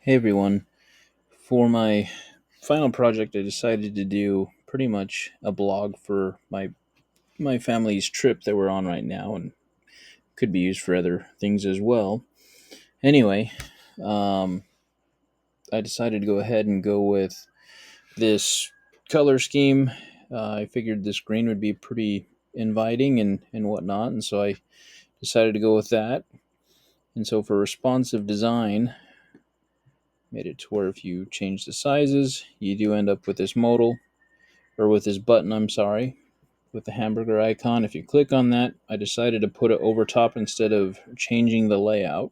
Hey everyone. For my final project, I decided to do pretty much a blog for my family's trip that we're on right now, and could be used for other things as well. Anyway, um, I decided to go ahead and go with this color scheme. I figured this green would be pretty inviting and whatnot, and so I decided to go with that. And so for responsive design, made it to where if you change the sizes, you do end up with this modal, or with this button, I'm sorry, with the hamburger icon. If you click on that, I decided to put it over top instead of changing the layout.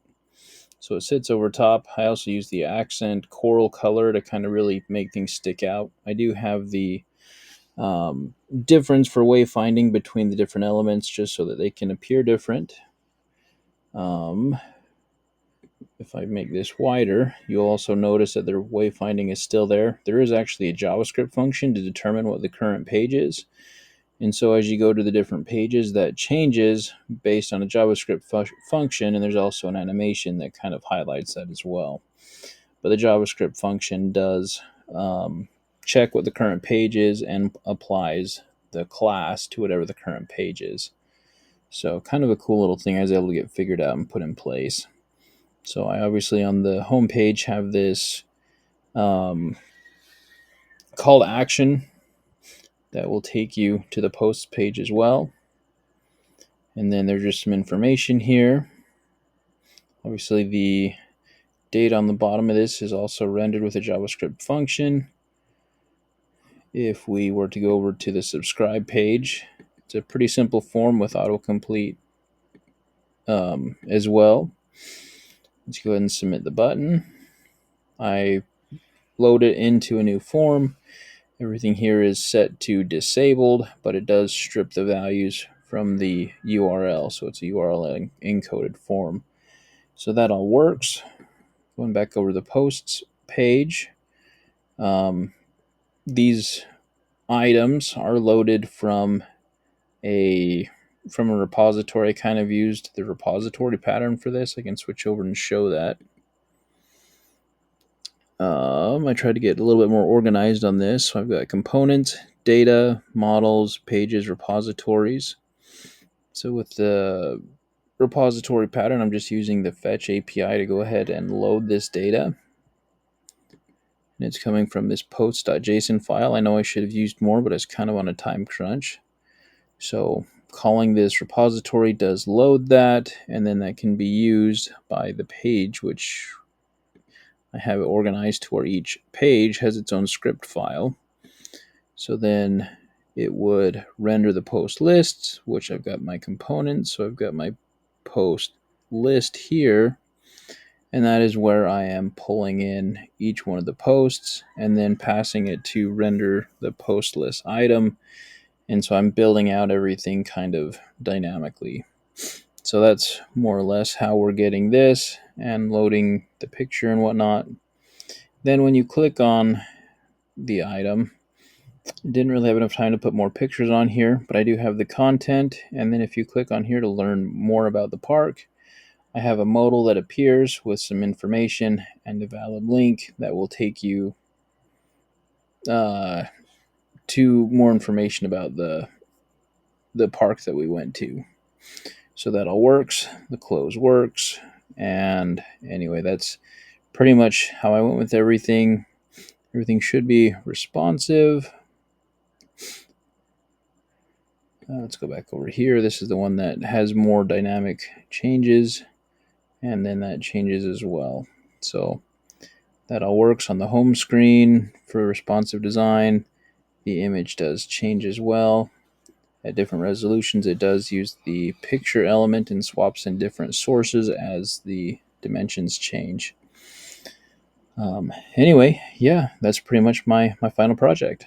So it sits over top. I also use the accent coral color to kind of really make things stick out. I do have the difference for wayfinding between the different elements just so that they can appear different. If I make this wider, you'll also notice that their wayfinding is still there. There is actually a JavaScript function to determine what the current page is. And so as you go to the different pages, that changes based on a JavaScript function, and there's also an animation that kind of highlights that as well. But the JavaScript function does check what the current page is and applies the class to whatever the current page is. So kind of a cool little thing I was able to get figured out and put in place. So I obviously on the home page have this call to action that will take you to the posts page as well. And then there's just some information here. Obviously the date on the bottom of this is also rendered with a JavaScript function. If we were to go over to the subscribe page, it's a pretty simple form with autocomplete as well. Let's go ahead and submit the button. I load it into a new form. Everything here is set to disabled, but it does strip the values from the URL, so it's a URL encoded form. So that all works. Going back over the posts page, these items are loaded from a repository. I kind of used the repository pattern for this. I can switch over and show that. I tried to get a little bit more organized on this. So I've got components, data, models, pages, repositories. So with the repository pattern, I'm just using the fetch API to go ahead and load this data. And it's coming from this post.json file. I know I should have used more, but it's kind of on a time crunch. So calling this repository does load that, and then that can be used by the page, which I have it organized to where each page has its own script file. So then it would render the post lists, which I've got my components. So I've got my post list here, and that is where I am pulling in each one of the posts and then passing it to render the post list item. And so I'm building out everything kind of dynamically. So that's more or less how we're getting this and loading the picture and whatnot. Then when you click on the item, I didn't really have enough time to put more pictures on here, but I do have the content. And then if you click on here to learn more about the park, I have a modal that appears with some information and a valid link that will take you to more information about the park that we went to. So that all works. The close works. And anyway, that's pretty much how I went with everything. Everything should be responsive. Let's go back over here. This is the one that has more dynamic changes, and then that changes as well. So that all works on the home screen for responsive design. The image does change as well. At different resolutions, it does use the picture element and swaps in different sources as the dimensions change. Anyway, yeah, that's pretty much my final project.